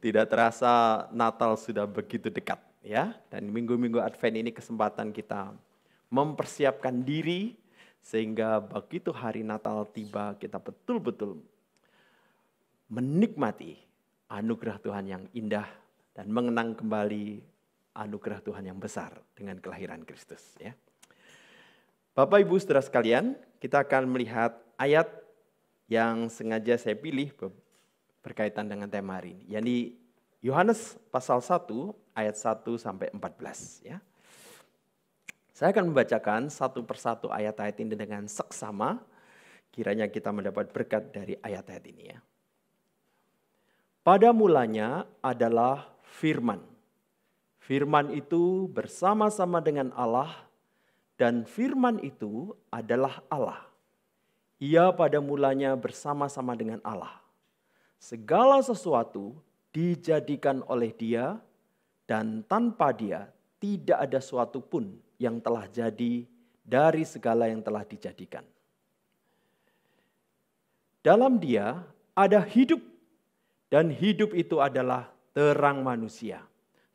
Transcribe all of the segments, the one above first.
Tidak terasa Natal sudah begitu dekat ya. Dan minggu-minggu Advent ini kesempatan kita mempersiapkan diri sehingga begitu hari Natal tiba kita betul-betul menikmati anugerah Tuhan yang indah dan mengenang kembali anugerah Tuhan yang besar dengan kelahiran Kristus ya. Bapak Ibu Saudara sekalian, kita akan melihat ayat yang sengaja saya pilih berkaitan dengan tema hari ini, yakni Yohanes pasal 1 ayat 1 sampai 14 ya. Saya akan membacakan satu persatu ayat-ayat ini dengan seksama, kiranya kita mendapat berkat dari ayat-ayat ini ya. Pada mulanya adalah firman. Firman itu bersama-sama dengan Allah dan firman itu adalah Allah. Ia pada mulanya bersama-sama dengan Allah. Segala sesuatu dijadikan oleh Dia dan tanpa Dia tidak ada suatu pun yang telah jadi dari segala yang telah dijadikan. Dalam Dia ada hidup dan hidup itu adalah terang manusia.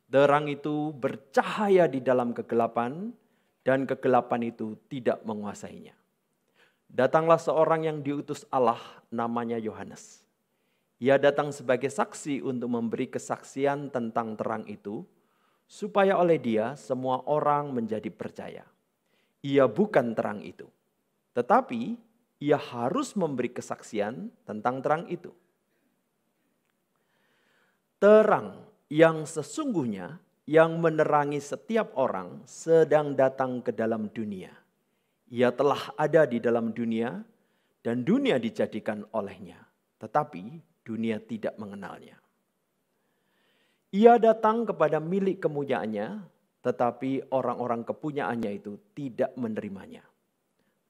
Terang itu bercahaya di dalam kegelapan dan kegelapan itu tidak menguasainya. Datanglah seorang yang diutus Allah namanya Yohanes. Ia datang sebagai saksi untuk memberi kesaksian tentang terang itu, supaya oleh dia semua orang menjadi percaya. Ia bukan terang itu, tetapi ia harus memberi kesaksian tentang terang itu. Terang yang sesungguhnya yang menerangi setiap orang sedang datang ke dalam dunia. Ia telah ada di dalam dunia dan dunia dijadikan olehnya, tetapi dunia tidak mengenalnya. Ia datang kepada milik kepunyaannya, tetapi orang-orang kepunyaannya itu tidak menerimanya.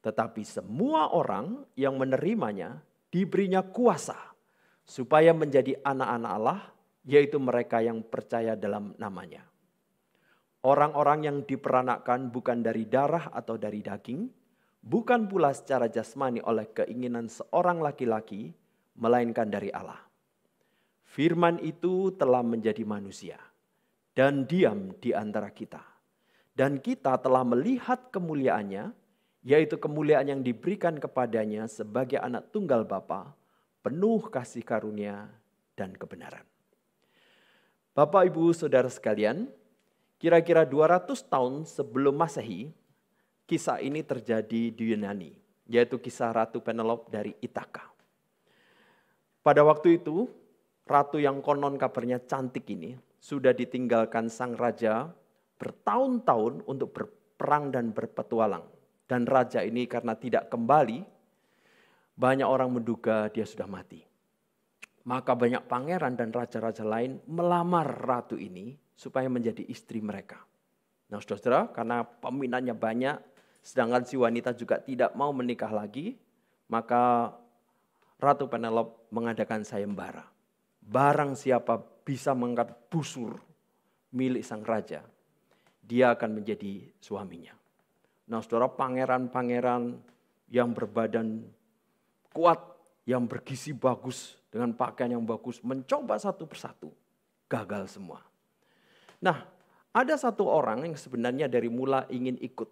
Tetapi semua orang yang menerimanya diberinya kuasa supaya menjadi anak-anak Allah, yaitu mereka yang percaya dalam namanya. Orang-orang yang diperanakkan bukan dari darah atau dari daging, bukan pula secara jasmani oleh keinginan seorang laki-laki, melainkan dari Allah. Firman itu telah menjadi manusia dan diam di antara kita. Dan kita telah melihat kemuliaannya, yaitu kemuliaan yang diberikan kepadanya sebagai anak tunggal Bapa, penuh kasih karunia dan kebenaran. Bapak, Ibu, Saudara sekalian, kira-kira 200 tahun sebelum Masehi, kisah ini terjadi di Yunani, yaitu kisah Ratu Penelope dari Ithaka. Pada waktu itu, ratu yang konon kabarnya cantik ini sudah ditinggalkan sang raja bertahun-tahun untuk berperang dan berpetualang. Dan raja ini karena tidak kembali, banyak orang menduga dia sudah mati. Maka banyak pangeran dan raja-raja lain melamar ratu ini supaya menjadi istri mereka. Nah saudara-saudara, karena peminatnya banyak, sedangkan si wanita juga tidak mau menikah lagi, maka Ratu Penelope mengadakan sayembara. Barang siapa bisa mengangkat busur milik sang raja, dia akan menjadi suaminya. Nah saudara, pangeran-pangeran yang berbadan kuat, yang bergizi bagus, dengan pakaian yang bagus, mencoba satu persatu. Gagal semua. Nah, ada satu orang yang sebenarnya dari mula ingin ikut.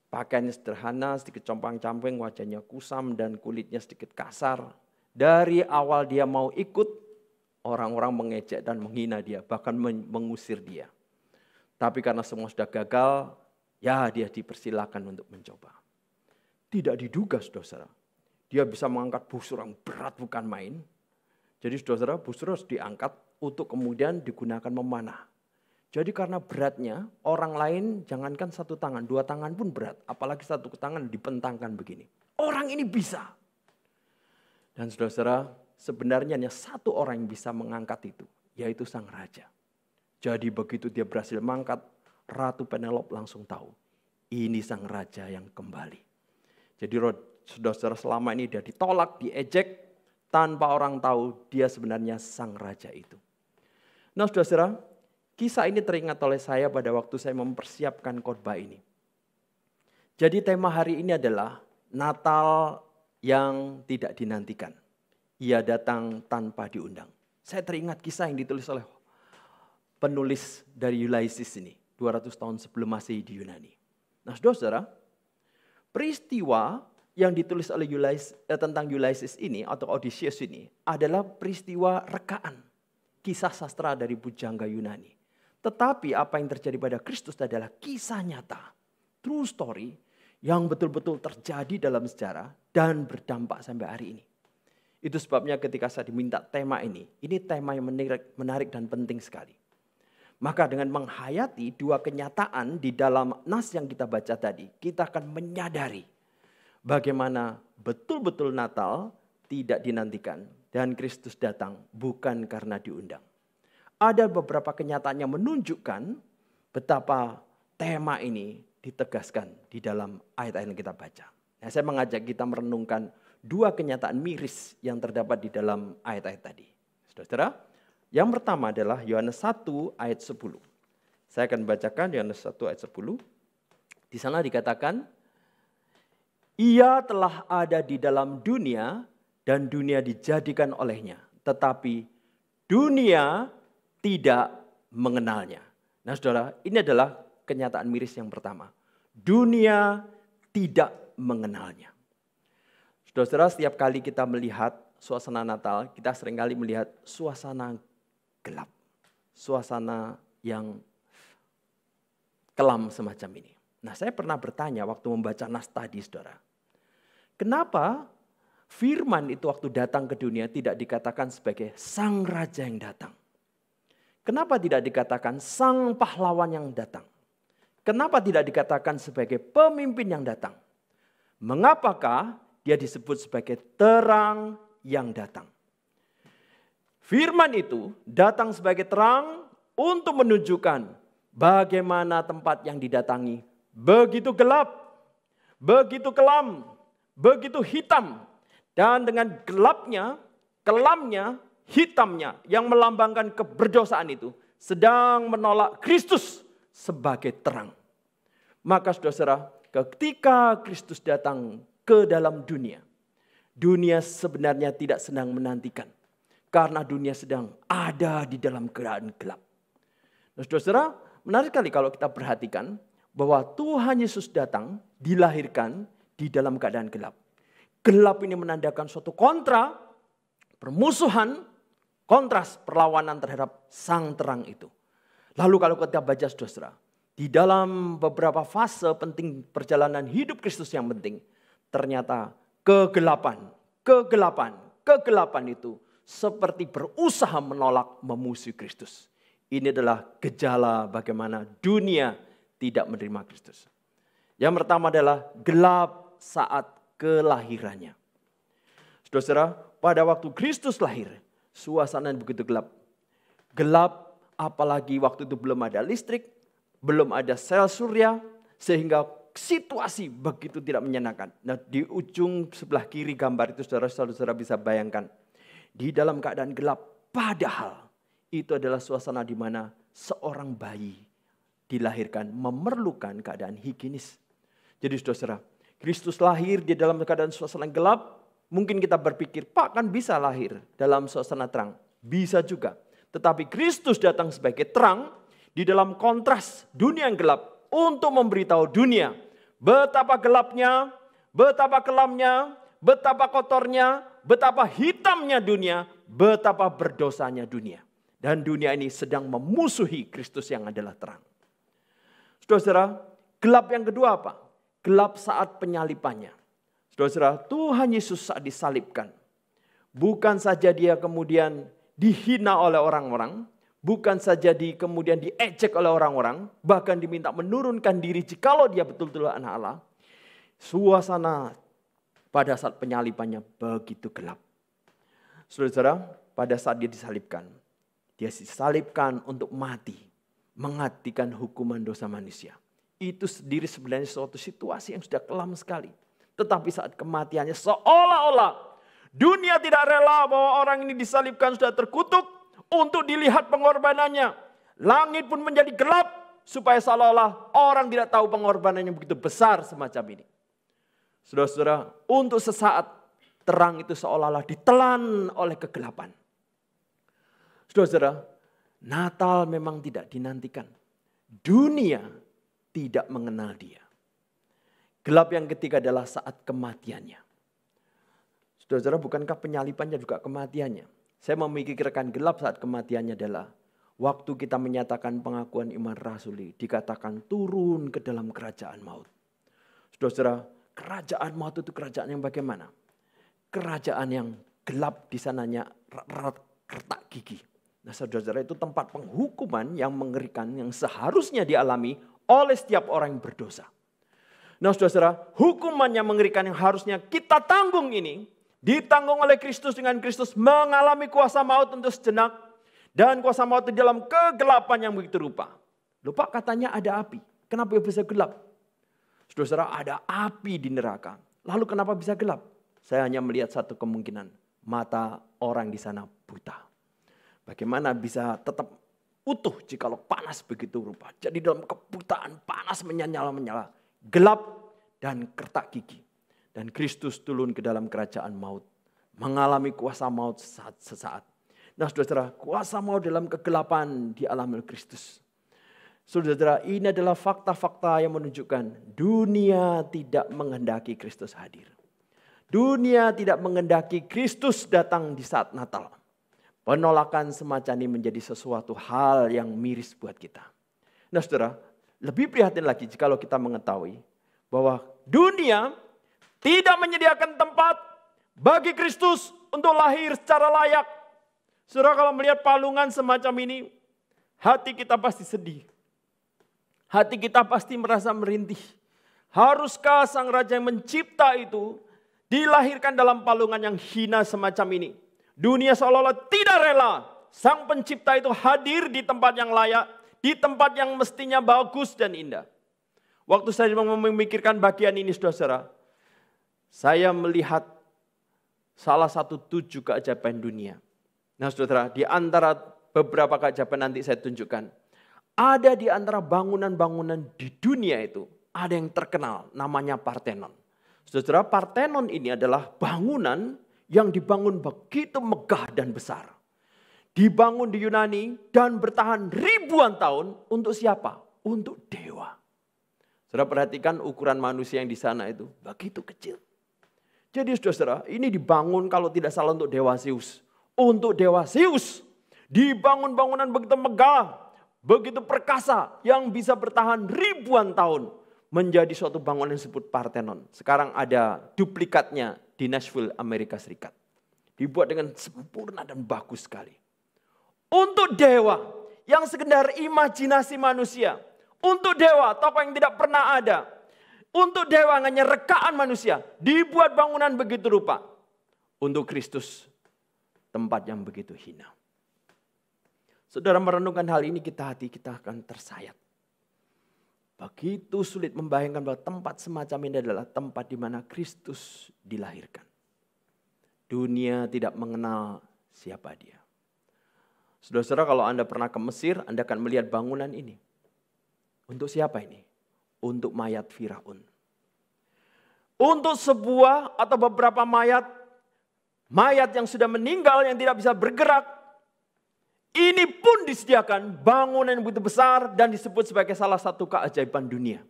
Pakaiannya sederhana, sedikit compang-camping, wajahnya kusam dan kulitnya sedikit kasar. Dari awal dia mau ikut, orang-orang mengejek dan menghina dia, bahkan mengusir dia. Tapi karena semua sudah gagal, ya dia dipersilakan untuk mencoba. Tidak diduga saudara-saudara, dia bisa mengangkat busur yang berat bukan main. Jadi saudara-saudara, busur harus diangkat untuk kemudian digunakan memanah. Jadi karena beratnya, orang lain jangankan satu tangan, dua tangan pun berat. Apalagi satu tangan dibentangkan begini. Orang ini bisa. Dan saudara-saudara, sebenarnya hanya satu orang yang bisa mengangkat itu, yaitu sang raja. Jadi begitu dia berhasil mengangkat, Ratu Penelope langsung tahu, ini sang raja yang kembali. Jadi saudara-saudara, selama ini dia ditolak, diejek, tanpa orang tahu dia sebenarnya sang raja itu. Nah saudara-saudara, kisah ini teringat oleh saya pada waktu saya mempersiapkan khotbah ini. Jadi tema hari ini adalah Natal yang tidak dinantikan. Ia datang tanpa diundang. Saya teringat kisah yang ditulis oleh penulis dari Ulysses ini. 200 tahun sebelum Masehi di Yunani. Nah saudara, peristiwa yang ditulis oleh tentang Ulysses ini atau Odysseus ini adalah peristiwa rekaan. Kisah sastra dari pujangga Yunani. Tetapi apa yang terjadi pada Kristus adalah kisah nyata. True story yang betul-betul terjadi dalam sejarah dan berdampak sampai hari ini. Itu sebabnya ketika saya diminta tema ini tema yang menarik dan penting sekali. Maka dengan menghayati dua kenyataan di dalam nas yang kita baca tadi, kita akan menyadari bagaimana betul-betul Natal tidak dinantikan dan Kristus datang bukan karena diundang. Ada beberapa kenyataan yang menunjukkan betapa tema ini ditegaskan di dalam ayat-ayat yang kita baca. Nah, saya mengajak kita merenungkan dua kenyataan miris yang terdapat di dalam ayat-ayat tadi. Saudara, yang pertama adalah Yohanes 1 ayat 10. Saya akan bacakan Yohanes 1 ayat 10. Di sana dikatakan, Ia telah ada di dalam dunia dan dunia dijadikan olehnya. Tetapi dunia tidak mengenalnya. Nah saudara, ini adalah kenyataan miris yang pertama. Dunia tidak mengenalnya. Saudara, setiap kali kita melihat suasana Natal, kita seringkali melihat suasana gelap. Suasana yang kelam semacam ini. Nah saya pernah bertanya waktu membaca nas tadi saudara. Kenapa firman itu waktu datang ke dunia tidak dikatakan sebagai sang raja yang datang? Kenapa tidak dikatakan sang pahlawan yang datang? Kenapa tidak dikatakan sebagai pemimpin yang datang? Mengapakah dia disebut sebagai terang yang datang? Firman itu datang sebagai terang untuk menunjukkan bagaimana tempat yang didatangi begitu gelap, begitu kelam, begitu hitam. Dan dengan gelapnya, kelamnya, hitamnya yang melambangkan keberdosaan itu sedang menolak Kristus sebagai terang. Maka saudara-saudara, ketika Kristus datang ke dalam dunia, dunia sebenarnya tidak sedang menantikan. Karena dunia sedang ada di dalam keadaan gelap. Nah, saudara-saudara, menarik sekali kalau kita perhatikan bahwa Tuhan Yesus datang, dilahirkan di dalam keadaan gelap. Gelap ini menandakan suatu kontra, permusuhan, kontras, perlawanan terhadap sang terang itu. Lalu kalau kita baca saudara-saudara, di dalam beberapa fase penting perjalanan hidup Kristus yang penting, ternyata kegelapan itu seperti berusaha menolak memusuhi Kristus. Ini adalah gejala bagaimana dunia tidak menerima Kristus. Yang pertama adalah gelap saat kelahirannya. Saudara-saudara, pada waktu Kristus lahir, suasana begitu gelap. Gelap apalagi waktu itu belum ada listrik, belum ada sel surya, sehingga situasi begitu tidak menyenangkan. Nah, di ujung sebelah kiri gambar itu saudara-saudara bisa bayangkan. Di dalam keadaan gelap, padahal itu adalah suasana di mana seorang bayi dilahirkan memerlukan keadaan higienis. Jadi saudara-saudara, Kristus lahir di dalam keadaan suasana gelap. Mungkin kita berpikir, Pak kan bisa lahir dalam suasana terang. Bisa juga. Tetapi Kristus datang sebagai terang di dalam kontras dunia yang gelap untuk memberitahu dunia betapa gelapnya, betapa kelamnya, betapa kotornya, betapa hitamnya dunia, betapa berdosanya dunia. Dan dunia ini sedang memusuhi Kristus yang adalah terang. Saudara-saudara, gelap yang kedua apa? Gelap saat penyalipannya. Saudara-saudara, Tuhan Yesus saat disalibkan. Bukan saja dia kemudian dihina oleh orang-orang. Bukan saja kemudian diejek oleh orang-orang. Bahkan diminta menurunkan diri jikalau dia betul-betul anak Allah. Suasana pada saat penyalipannya begitu gelap. Saudara-saudara, pada saat dia disalibkan. Dia disalibkan untuk mati. Menggantikan hukuman dosa manusia. Itu sendiri sebenarnya suatu situasi yang sudah kelam sekali. Tetapi saat kematiannya seolah-olah dunia tidak rela bahwa orang ini disalibkan sudah terkutuk untuk dilihat pengorbanannya. Langit pun menjadi gelap supaya seolah-olah orang tidak tahu pengorbanan yang begitu besar semacam ini. Saudara-saudara, untuk sesaat terang itu seolah-olah ditelan oleh kegelapan. Saudara-saudara, Natal memang tidak dinantikan. Dunia tidak mengenal dia. Gelap yang ketiga adalah saat kematiannya. Saudara-saudara, bukankah penyalibannya juga kematiannya? Saya memikirkan gelap saat kematiannya adalah waktu kita menyatakan pengakuan iman rasuli, dikatakan turun ke dalam kerajaan maut. Saudara-saudara, kerajaan maut itu kerajaan yang bagaimana? Kerajaan yang gelap, di sananya retak gigi. Nah, saudara-saudara, itu tempat penghukuman yang mengerikan yang seharusnya dialami oleh setiap orang yang berdosa. Nah, saudara-saudara, hukuman yang mengerikan yang harusnya kita tanggung ini ditanggung oleh Kristus dengan Kristus mengalami kuasa maut untuk sejenak dan kuasa maut di dalam kegelapan yang begitu rupa. Lupa katanya ada api. Kenapa bisa gelap? Saudara-saudara, ada api di neraka. Lalu kenapa bisa gelap? Saya hanya melihat satu kemungkinan. Mata orang di sana buta. Bagaimana bisa tetap utuh jikalau panas begitu rupa. Jadi dalam kebutaan panas menyala-nyala. Gelap dan retak gigi. Dan Kristus turun ke dalam kerajaan maut. Mengalami kuasa maut sesaat. Nah, saudara-saudara, kuasa maut dalam kegelapan dialami oleh Kristus. Saudara-saudara, ini adalah fakta-fakta yang menunjukkan dunia tidak menghendaki Kristus hadir. Dunia tidak menghendaki Kristus datang di saat Natal. Penolakan semacam ini menjadi sesuatu hal yang miris buat kita. Nah, saudara, lebih prihatin lagi jika kita mengetahui bahwa dunia tidak menyediakan tempat bagi Kristus untuk lahir secara layak. Saudara, kalau melihat palungan semacam ini, hati kita pasti sedih. Hati kita pasti merasa merintih. Haruskah Sang Raja yang mencipta itu dilahirkan dalam palungan yang hina semacam ini? Dunia seolah-olah tidak rela Sang Pencipta itu hadir di tempat yang layak, di tempat yang mestinya bagus dan indah. Waktu saya memikirkan bagian ini, saudara-saudara, saya melihat salah satu 7 keajaiban dunia. Nah, saudara, di antara beberapa keajaiban nanti saya tunjukkan, ada di antara bangunan-bangunan di dunia itu, ada yang terkenal namanya Parthenon. Saudara, Parthenon ini adalah bangunan yang dibangun begitu megah dan besar. Dibangun di Yunani dan bertahan ribuan tahun untuk siapa? Untuk dewa. Saudara, perhatikan ukuran manusia yang di sana itu begitu kecil. Jadi saudara, ini dibangun kalau tidak salah untuk dewa Zeus. Untuk dewa Zeus dibangun bangunan begitu megah, begitu perkasa yang bisa bertahan ribuan tahun. Menjadi suatu bangunan yang disebut Parthenon. Sekarang ada duplikatnya di Nashville, Amerika Serikat. Dibuat dengan sempurna dan bagus sekali. Untuk dewa yang sekedar imajinasi manusia. Untuk dewa tokoh yang tidak pernah ada. Untuk dewa hanya rekaan manusia. Dibuat bangunan begitu rupa. Untuk Kristus tempat yang begitu hina. Saudara, merenungkan hal ini, hati kita akan tersayat. Begitu sulit membayangkan bahwa tempat semacam ini adalah tempat di mana Kristus dilahirkan. Dunia tidak mengenal siapa dia. Saudara-saudara, kalau Anda pernah ke Mesir, Anda akan melihat bangunan ini. Untuk siapa ini? Untuk mayat Firaun. Untuk sebuah atau beberapa mayat yang sudah meninggal, yang tidak bisa bergerak. Ini pun disediakan bangunan yang begitu besar dan disebut sebagai salah satu keajaiban dunia.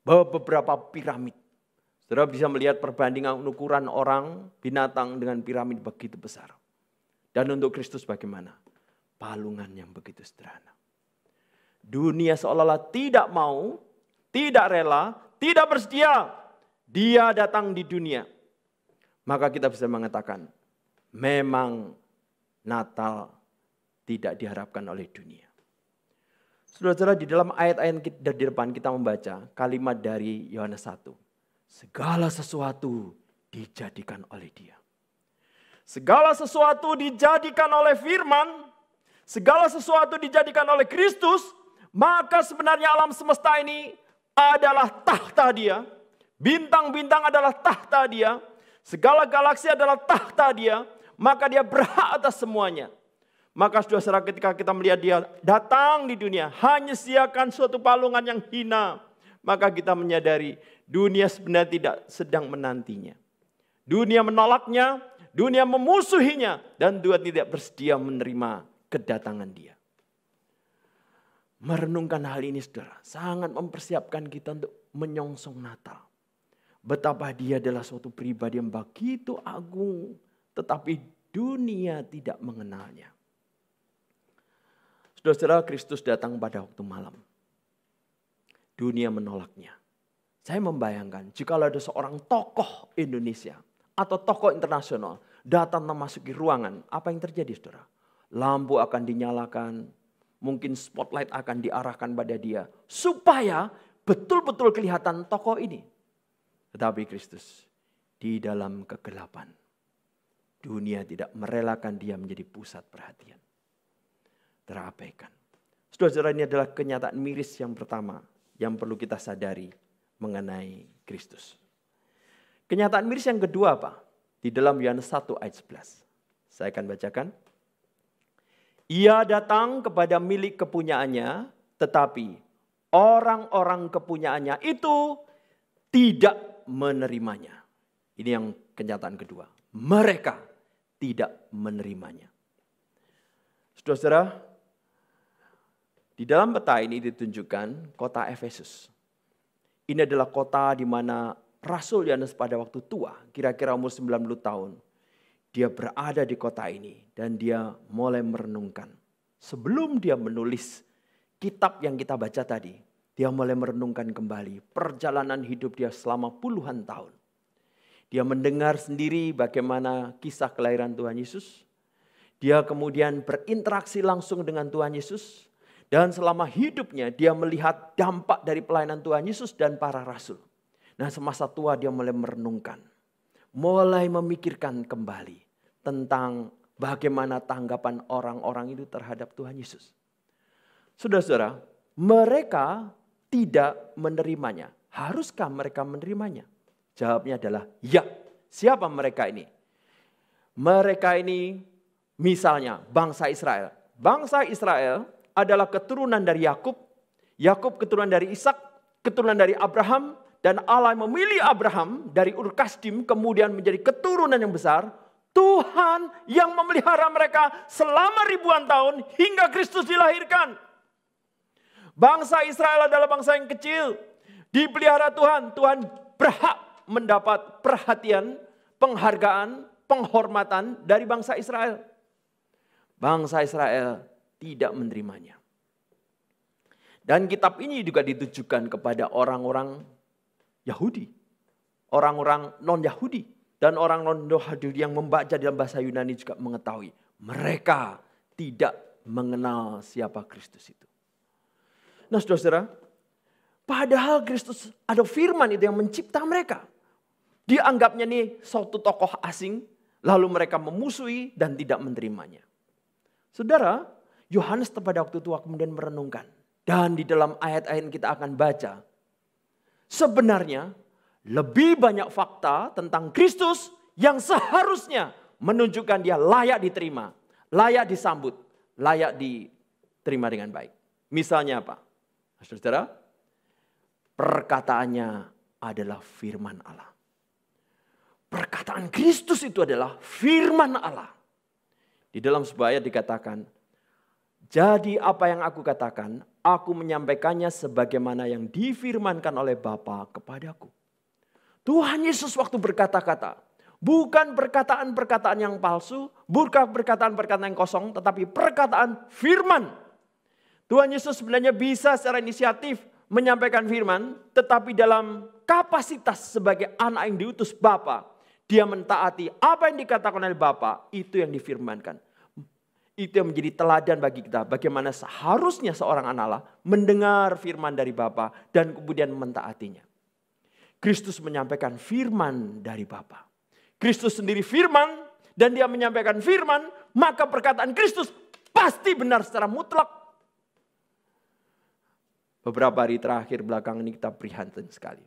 Bahwa beberapa piramid. Saudara bisa melihat perbandingan ukuran orang, binatang dengan piramid begitu besar. Dan untuk Kristus bagaimana? Palungan yang begitu sederhana. Dunia seolah-olah tidak mau, tidak rela, tidak bersedia. Dia datang di dunia. Maka kita bisa mengatakan, memang Natal tidak diharapkan oleh dunia. Saudara-saudara, di dalam ayat-ayat di depan kita membaca kalimat dari Yohanes 1. Segala sesuatu dijadikan oleh Dia. Segala sesuatu dijadikan oleh firman. Segala sesuatu dijadikan oleh Kristus. Maka sebenarnya alam semesta ini adalah tahta Dia. Bintang-bintang adalah tahta Dia. Segala galaksi adalah tahta Dia. Maka Dia berhak atas semuanya. Maka saudara-saudara, ketika kita melihat Dia datang di dunia, hanya sediakan suatu palungan yang hina. Maka kita menyadari dunia sebenarnya tidak sedang menantinya. Dunia menolaknya, dunia memusuhinya, dan Tuhan tidak bersedia menerima kedatangan Dia. Merenungkan hal ini saudara, sangat mempersiapkan kita untuk menyongsong Natal. Betapa Dia adalah suatu pribadi yang begitu agung, tetapi dunia tidak mengenalnya. Saudara-saudara, Kristus datang pada waktu malam. Dunia menolaknya. Saya membayangkan jika ada seorang tokoh Indonesia atau tokoh internasional datang memasuki ruangan, apa yang terjadi saudara? Lampu akan dinyalakan, mungkin spotlight akan diarahkan pada dia supaya betul-betul kelihatan tokoh ini. Tetapi Kristus di dalam kegelapan, dunia tidak merelakan Dia menjadi pusat perhatian. Terabaikan. Saudara-saudara, ini adalah kenyataan miris yang pertama yang perlu kita sadari mengenai Kristus. Kenyataan miris yang kedua apa? Di dalam Yohanes 1 ayat 11. Saya akan bacakan. Ia datang kepada milik kepunyaannya, tetapi orang-orang kepunyaannya itu tidak menerimanya. Ini yang kenyataan kedua. Mereka tidak menerimanya. Saudara-saudara, di dalam peta ini ditunjukkan kota Efesus. Ini adalah kota di mana Rasul Yohanes pada waktu tua, kira-kira umur 90 tahun. Dia berada di kota ini dan dia mulai merenungkan. Sebelum dia menulis kitab yang kita baca tadi, dia mulai merenungkan kembali perjalanan hidup dia selama puluhan tahun. Dia mendengar sendiri bagaimana kisah kelahiran Tuhan Yesus. Dia kemudian berinteraksi langsung dengan Tuhan Yesus. Dan selama hidupnya dia melihat dampak dari pelayanan Tuhan Yesus dan para rasul. Nah, semasa tua dia mulai merenungkan. Mulai memikirkan kembali tentang bagaimana tanggapan orang-orang itu terhadap Tuhan Yesus. Saudara-saudara, mereka tidak menerimanya. Haruskah mereka menerimanya? Jawabnya adalah ya. Siapa mereka ini? Mereka ini misalnya bangsa Israel. Bangsa Israel adalah keturunan dari Yakub. Yakub keturunan dari Ishak, keturunan dari Abraham. Dan Allah memilih Abraham dari Ur Kasdim kemudian menjadi keturunan yang besar. Tuhan yang memelihara mereka selama ribuan tahun hingga Kristus dilahirkan. Bangsa Israel adalah bangsa yang kecil. Dipelihara Tuhan. Tuhan berhak mendapat perhatian, penghargaan, penghormatan dari bangsa Israel. Bangsa Israel tidak menerimanya. Dan kitab ini juga ditujukan kepada orang-orang Yahudi. Orang-orang non-Yahudi. Dan orang non-Yahudi yang membaca dalam bahasa Yunani juga mengetahui. Mereka tidak mengenal siapa Kristus itu. Nah saudara-saudara, padahal Kristus ada firman itu yang mencipta mereka. Dianggapnya nih suatu tokoh asing, lalu mereka memusuhi dan tidak menerimanya. Saudara, Yohanes pada waktu tua kemudian merenungkan. Dan di dalam ayat-ayat yang kita akan baca, sebenarnya lebih banyak fakta tentang Kristus yang seharusnya menunjukkan dia layak diterima, layak disambut, layak diterima dengan baik. Misalnya apa? Saudara, perkataannya adalah firman Allah. Perkataan Kristus itu adalah firman Allah. Di dalam sebuah ayat dikatakan, jadi apa yang aku katakan, aku menyampaikannya sebagaimana yang difirmankan oleh Bapa kepadaku. Tuhan Yesus waktu berkata-kata, bukan perkataan-perkataan yang palsu, bukan perkataan-perkataan yang kosong, tetapi perkataan firman. Tuhan Yesus sebenarnya bisa secara inisiatif menyampaikan firman, tetapi dalam kapasitas sebagai anak yang diutus Bapa, dia mentaati apa yang dikatakan oleh Bapa, itu yang difirmankan. Itu yang menjadi teladan bagi kita, bagaimana seharusnya seorang anak Allah mendengar firman dari Bapa dan kemudian mentaatinya. Kristus menyampaikan firman dari Bapa. Kristus sendiri firman dan dia menyampaikan firman, maka perkataan Kristus pasti benar secara mutlak. Beberapa hari terakhir belakangan ini kita prihatin sekali.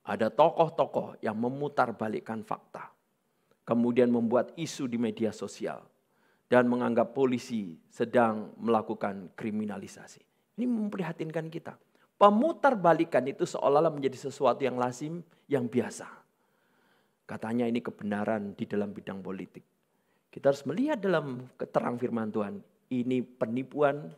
Ada tokoh-tokoh yang memutarbalikkan fakta. Kemudian membuat isu di media sosial. Dan menganggap polisi sedang melakukan kriminalisasi. Ini memprihatinkan kita. Pemutarbalikan itu seolah-olah menjadi sesuatu yang lazim, yang biasa. Katanya ini kebenaran di dalam bidang politik. Kita harus melihat dalam keterang firman Tuhan. ini penipuan,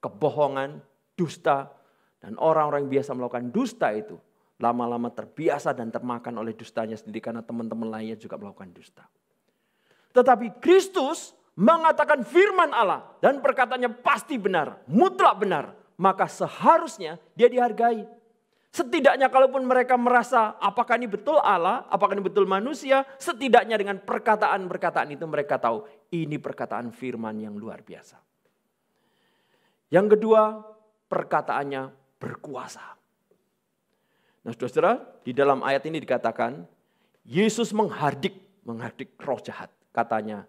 kebohongan, dusta. Dan orang-orang yang biasa melakukan dusta itu lama-lama terbiasa dan termakan oleh dustanya sendiri karena teman-teman lainnya juga melakukan dusta. Tetapi Kristus mengatakan firman Allah dan perkataannya pasti benar, mutlak benar. Maka seharusnya dia dihargai. Setidaknya kalaupun mereka merasa apakah ini betul Allah, apakah ini betul manusia. Setidaknya dengan perkataan-perkataan itu mereka tahu ini perkataan firman yang luar biasa. Yang kedua, perkataannya berkuasa. Nah saudara, di dalam ayat ini dikatakan Yesus menghardik roh jahat. Katanya,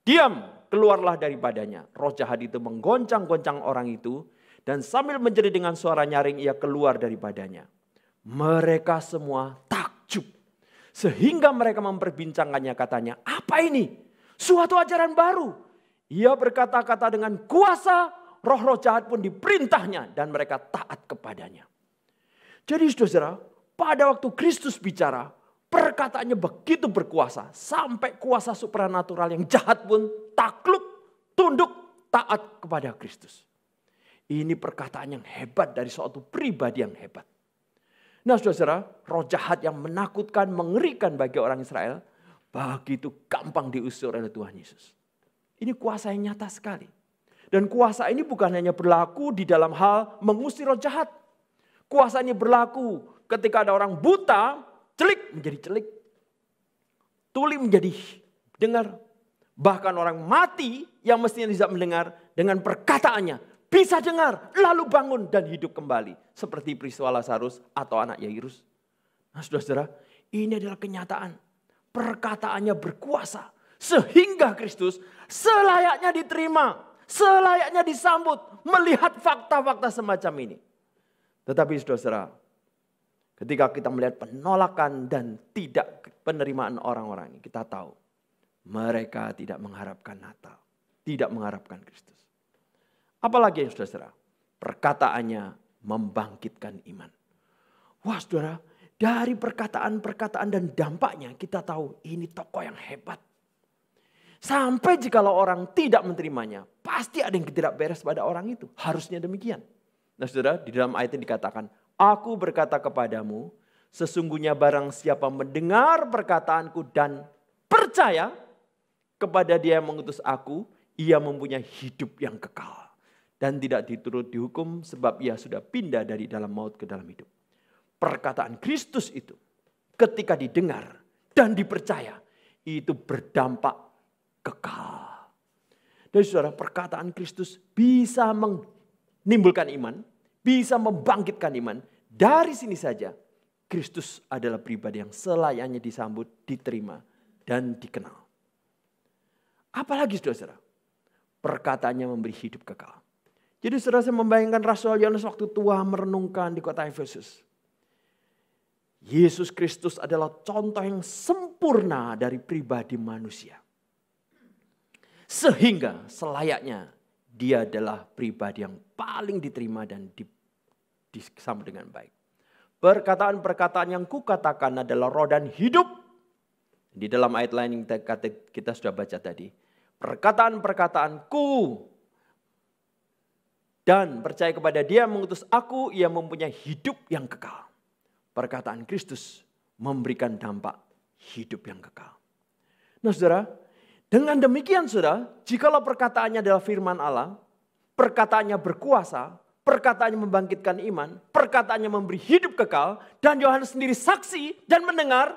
diam, keluarlah daripadanya. Roh jahat itu menggoncang-goncang orang itu. Dan sambil menjerit dengan suara nyaring ia keluar daripadanya. Mereka semua takjub. Sehingga mereka memperbincangkannya katanya, apa ini? Suatu ajaran baru. Ia berkata-kata dengan kuasa, roh-roh jahat pun diperintahnya dan mereka taat kepadanya. Jadi saudara, pada waktu Kristus bicara, perkataannya begitu berkuasa. Sampai kuasa supranatural yang jahat pun takluk, tunduk, taat kepada Kristus. Ini perkataan yang hebat dari suatu pribadi yang hebat. Nah saudara, roh jahat yang menakutkan, mengerikan bagi orang Israel, begitu gampang diusir oleh Tuhan Yesus. Ini kuasa yang nyata sekali. Dan kuasa ini bukan hanya berlaku di dalam hal mengusir roh jahat. Kuasa ini berlaku ketika ada orang buta, celik menjadi celik. Tuli menjadi dengar. Bahkan orang mati yang mestinya tidak mendengar dengan perkataannya bisa dengar, lalu bangun dan hidup kembali. Seperti peristiwa Lazarus atau anak Yairus. Nah saudara, ini adalah kenyataan. Perkataannya berkuasa. Sehingga Kristus selayaknya diterima. Selayaknya disambut. Melihat fakta-fakta semacam ini. Tetapi saudara, ketika kita melihat penolakan dan tidak penerimaan orang-orang ini. Kita tahu mereka tidak mengharapkan Natal. Tidak mengharapkan Kristus. Apalagi yang saudara, perkataannya membangkitkan iman. Wah saudara, dari perkataan-perkataan dan dampaknya kita tahu ini tokoh yang hebat. Sampai jikalau orang tidak menerimanya, pasti ada yang tidak beres pada orang itu. Harusnya demikian. Nah saudara, di dalam ayat ini dikatakan, aku berkata kepadamu, sesungguhnya barang siapa mendengar perkataanku dan percaya kepada dia yang mengutus aku, ia mempunyai hidup yang kekal. Dan tidak diturut dihukum sebab ia sudah pindah dari dalam maut ke dalam hidup. Perkataan Kristus itu ketika didengar dan dipercaya itu berdampak kekal. Dan saudara, perkataan Kristus bisa menimbulkan iman, bisa membangkitkan iman. Dari sini saja Kristus adalah pribadi yang selayaknya disambut, diterima dan dikenal. Apalagi saudara, perkataannya memberi hidup kekal. Jadi saudara, saya membayangkan Rasul Yohanes waktu tua merenungkan di kota Efesus. Yesus Kristus adalah contoh yang sempurna dari pribadi manusia. Sehingga selayaknya dia adalah pribadi yang paling diterima dan disambut dengan baik. Perkataan-perkataan yang kukatakan adalah roh dan hidup. Di dalam ayat lain yang kita sudah baca tadi. Perkataan-perkataanku dan percaya kepada dia mengutus aku, ia mempunyai hidup yang kekal. Perkataan Kristus memberikan dampak hidup yang kekal. Nah saudara, dengan demikian saudara, jikalau perkataannya adalah firman Allah, perkataannya berkuasa, perkataannya membangkitkan iman, perkataannya memberi hidup kekal, dan Yohanes sendiri saksi dan mendengar,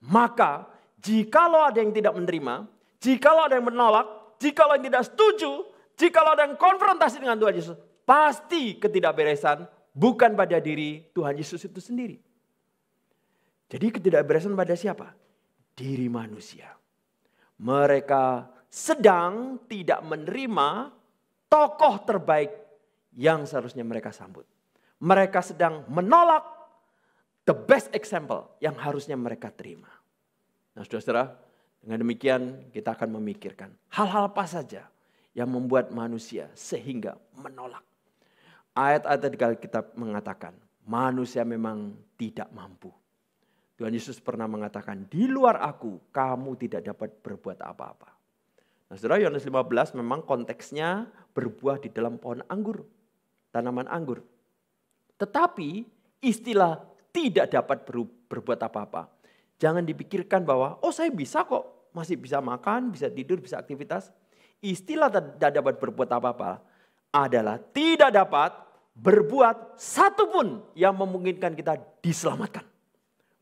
maka jikalau ada yang tidak menerima, jikalau ada yang menolak, jikalau yang tidak setuju, jikalau ada yang konfrontasi dengan Tuhan Yesus, pasti ketidakberesan bukan pada diri Tuhan Yesus itu sendiri. Jadi ketidakberesan pada siapa? Diri manusia. Mereka sedang tidak menerima tokoh terbaik yang seharusnya mereka sambut. Mereka sedang menolak the best example yang harusnya mereka terima. Nah saudara, dengan demikian kita akan memikirkan hal-hal apa saja yang membuat manusia sehingga menolak. Ayat-ayat tadi kita mengatakan manusia memang tidak mampu. Tuhan Yesus pernah mengatakan, di luar aku kamu tidak dapat berbuat apa-apa. Nah Nah, Saudara, Yohanes 15 memang konteksnya berbuah di dalam pohon anggur, tanaman anggur. Tetapi istilah tidak dapat berbuat apa-apa. Jangan dipikirkan bahwa, oh saya bisa kok, masih bisa makan, bisa tidur, bisa aktivitas. Istilah tidak dapat berbuat apa-apa adalah tidak dapat berbuat satupun yang memungkinkan kita diselamatkan.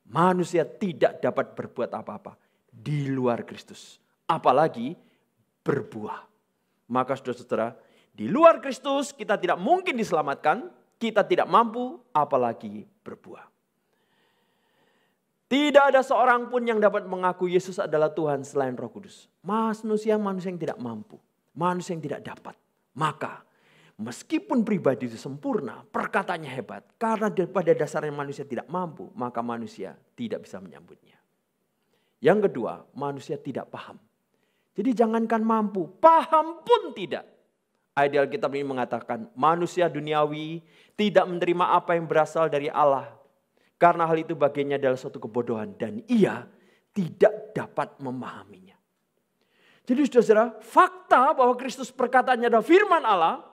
Manusia tidak dapat berbuat apa-apa di luar Kristus. Apalagi berbuah. Maka saudara-saudara, di luar Kristus kita tidak mungkin diselamatkan, kita tidak mampu apalagi berbuah. Tidak ada seorang pun yang dapat mengaku Yesus adalah Tuhan selain Roh Kudus. Manusia yang tidak mampu, manusia yang tidak dapat. Maka meskipun pribadi itu sempurna, perkataannya hebat, karena pada dasarnya manusia tidak mampu, maka manusia tidak bisa menyambutnya. Yang kedua, manusia tidak paham. Jadi jangankan mampu, paham pun tidak. Ayat Alkitab ini mengatakan manusia duniawi tidak menerima apa yang berasal dari Allah. Karena hal itu baginya adalah suatu kebodohan dan ia tidak dapat memahaminya. Jadi saudara, fakta bahwa Kristus perkataannya adalah firman Allah,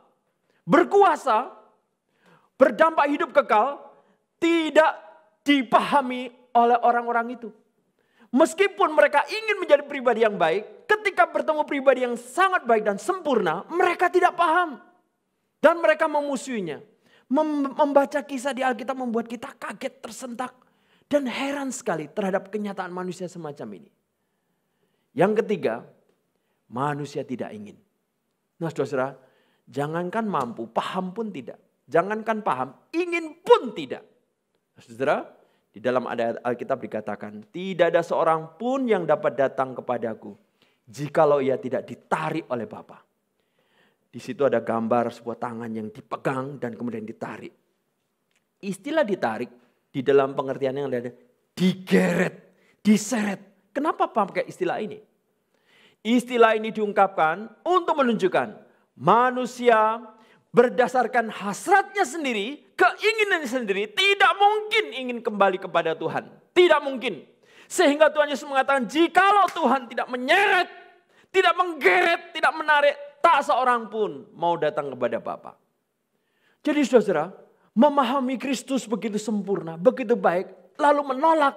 berkuasa, berdampak hidup kekal, tidak dipahami oleh orang-orang itu. Meskipun mereka ingin menjadi pribadi yang baik, ketika bertemu pribadi yang sangat baik dan sempurna, mereka tidak paham. Dan mereka memusuhinya. Membaca kisah di Alkitab membuat kita kaget, tersentak. Dan heran sekali terhadap kenyataan manusia semacam ini. Yang ketiga, manusia tidak ingin. Nah saudara, jangankan mampu, paham pun tidak. Jangankan paham, ingin pun tidak. Nah, saudara, di dalam ayat Alkitab dikatakan, tidak ada seorang pun yang dapat datang kepadaku jikalau ia tidak ditarik oleh Bapa. Di situ ada gambar sebuah tangan yang dipegang dan kemudian ditarik. Istilah ditarik di dalam pengertian yang ada digeret, diseret. Kenapa pakai istilah ini? Istilah ini diungkapkan untuk menunjukkan manusia berdasarkan hasratnya sendiri, keinginannya sendiri, tidak mungkin ingin kembali kepada Tuhan. Tidak mungkin. Sehingga Tuhan Yesus mengatakan, jikalau Tuhan tidak menyeret, tidak menggeret, tidak menarik, tak seorang pun mau datang kepada Bapa. Jadi saudara, memahami Kristus begitu sempurna, begitu baik, lalu menolak,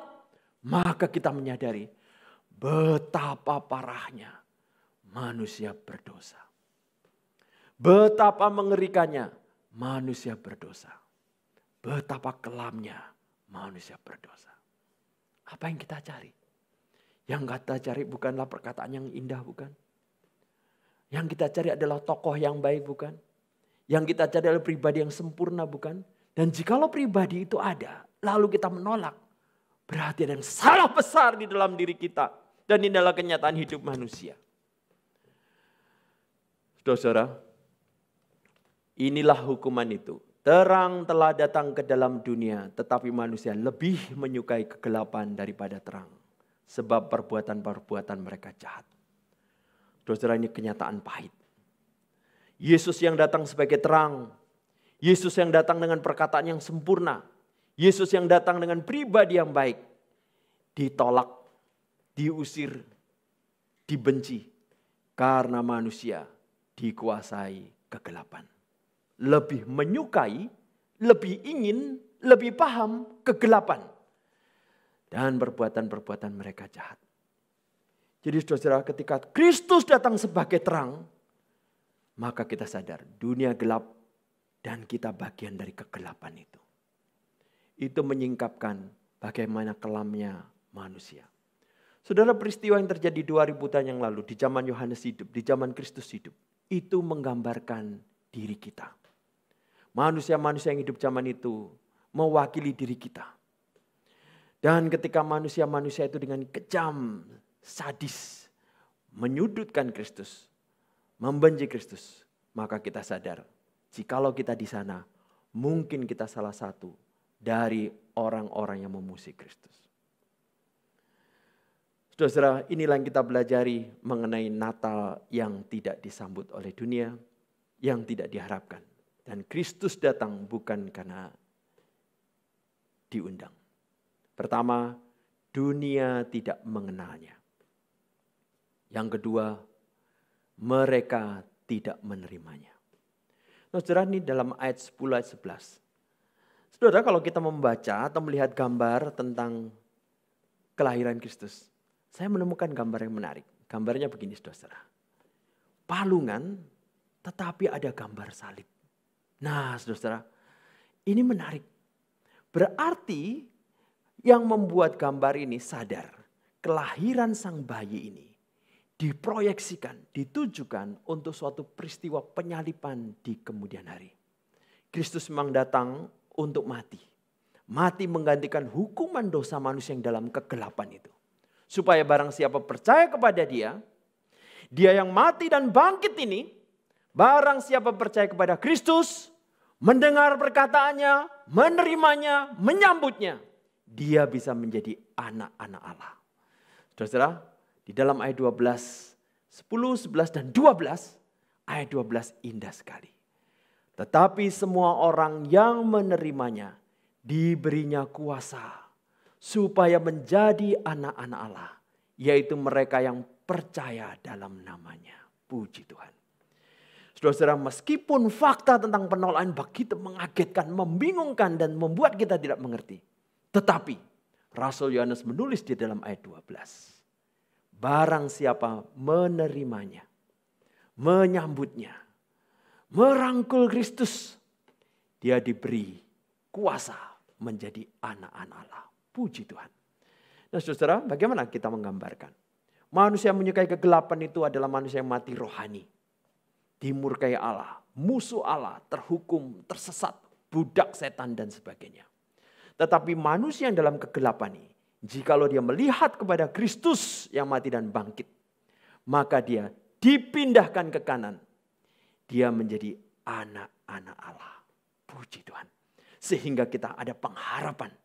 maka kita menyadari betapa parahnya manusia berdosa. Betapa mengerikannya manusia berdosa. Betapa kelamnya manusia berdosa. Apa yang kita cari? Yang kita cari bukanlah perkataan yang indah, bukan? Yang kita cari adalah tokoh yang baik, bukan? Yang kita cari adalah pribadi yang sempurna, bukan? Dan jikalau pribadi itu ada, lalu kita menolak, berarti ada yang salah besar di dalam diri kita. Dan ini adalah kenyataan hidup manusia. Saudara, inilah hukuman itu. Terang telah datang ke dalam dunia, tetapi manusia lebih menyukai kegelapan daripada terang. Sebab perbuatan-perbuatan mereka jahat. Saudara, ini kenyataan pahit. Yesus yang datang sebagai terang. Yesus yang datang dengan perkataan yang sempurna. Yesus yang datang dengan pribadi yang baik. Ditolak, diusir, dibenci. Karena manusia dikuasai kegelapan. Lebih menyukai, lebih ingin, lebih paham kegelapan. Dan perbuatan-perbuatan mereka jahat. Jadi saudara, ketika Kristus datang sebagai terang, maka kita sadar dunia gelap dan kita bagian dari kegelapan itu. Itu menyingkapkan bagaimana kelamnya manusia. Saudara, peristiwa yang terjadi 2000 tahun yang lalu di zaman Yohanes hidup, di zaman Kristus hidup, itu menggambarkan diri kita. Manusia-manusia yang hidup zaman itu mewakili diri kita. Dan ketika manusia-manusia itu dengan kejam, sadis, menyudutkan Kristus, membenci Kristus, maka kita sadar, jikalau kita di sana, mungkin kita salah satu dari orang-orang yang memusuhi Kristus. Saudara, inilah yang kita pelajari mengenai Natal yang tidak disambut oleh dunia, yang tidak diharapkan. Dan Kristus datang bukan karena diundang. Pertama, dunia tidak mengenalnya. Yang kedua, mereka tidak menerimanya. Nah, saudara, ini dalam ayat 10 ayat 11. Saudara, kalau kita membaca atau melihat gambar tentang kelahiran Kristus, saya menemukan gambar yang menarik. Gambarnya begini, saudara. Palungan, tetapi ada gambar salib. Nah, saudara, ini menarik. Berarti yang membuat gambar ini sadar, kelahiran sang bayi ini diproyeksikan, ditujukan untuk suatu peristiwa penyaliban di kemudian hari. Kristus memang datang untuk mati. Mati menggantikan hukuman dosa manusia yang dalam kegelapan itu. Supaya barang siapa percaya kepada dia yang mati dan bangkit ini, barang siapa percaya kepada Kristus, mendengar perkataannya, menerimanya, menyambutnya, dia bisa menjadi anak-anak Allah. Saudara, di dalam ayat 12, 10, 11, dan 12, ayat 12 indah sekali. Tetapi semua orang yang menerimanya diberinya kuasa supaya menjadi anak-anak Allah, yaitu mereka yang percaya dalam namanya. Puji Tuhan. Saudara-saudara, meskipun fakta tentang penolakan begitu mengagetkan, membingungkan, dan membuat kita tidak mengerti. Tetapi Rasul Yohanes menulis di dalam ayat 12. Barang siapa menerimanya, menyambutnya, merangkul Kristus, dia diberi kuasa menjadi anak-anak Allah. Puji Tuhan. Nah, saudara, bagaimana kita menggambarkan? Manusia yang menyukai kegelapan itu adalah manusia yang mati rohani. Dimurkai Allah, musuh Allah, terhukum, tersesat, budak setan dan sebagainya. Tetapi manusia yang dalam kegelapan ini, jikalau dia melihat kepada Kristus yang mati dan bangkit, maka dia dipindahkan ke kanan. Dia menjadi anak-anak Allah. Puji Tuhan. Sehingga kita ada pengharapan.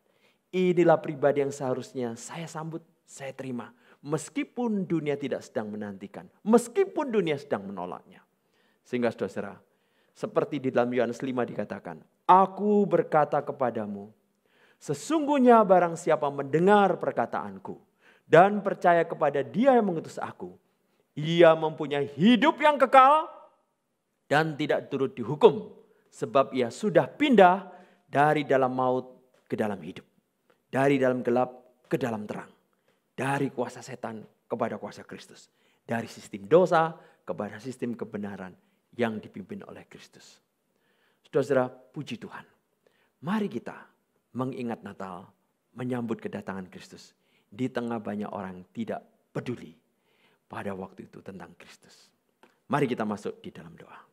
Inilah pribadi yang seharusnya saya sambut, saya terima. Meskipun dunia tidak sedang menantikan. Meskipun dunia sedang menolaknya. Sehingga saudara, seperti di dalam Yohanes 5 dikatakan, aku berkata kepadamu, sesungguhnya barang siapa mendengar perkataanku dan percaya kepada Dia yang mengutus aku, ia mempunyai hidup yang kekal dan tidak turut dihukum, sebab ia sudah pindah dari dalam maut ke dalam hidup, dari dalam gelap ke dalam terang, dari kuasa setan kepada kuasa Kristus, dari sistem dosa kepada sistem kebenaran yang dipimpin oleh Kristus. Saudara-saudara, puji Tuhan. Mari kita mengingat Natal, menyambut kedatangan Kristus. Di tengah banyak orang tidak peduli pada waktu itu tentang Kristus. Mari kita masuk di dalam doa.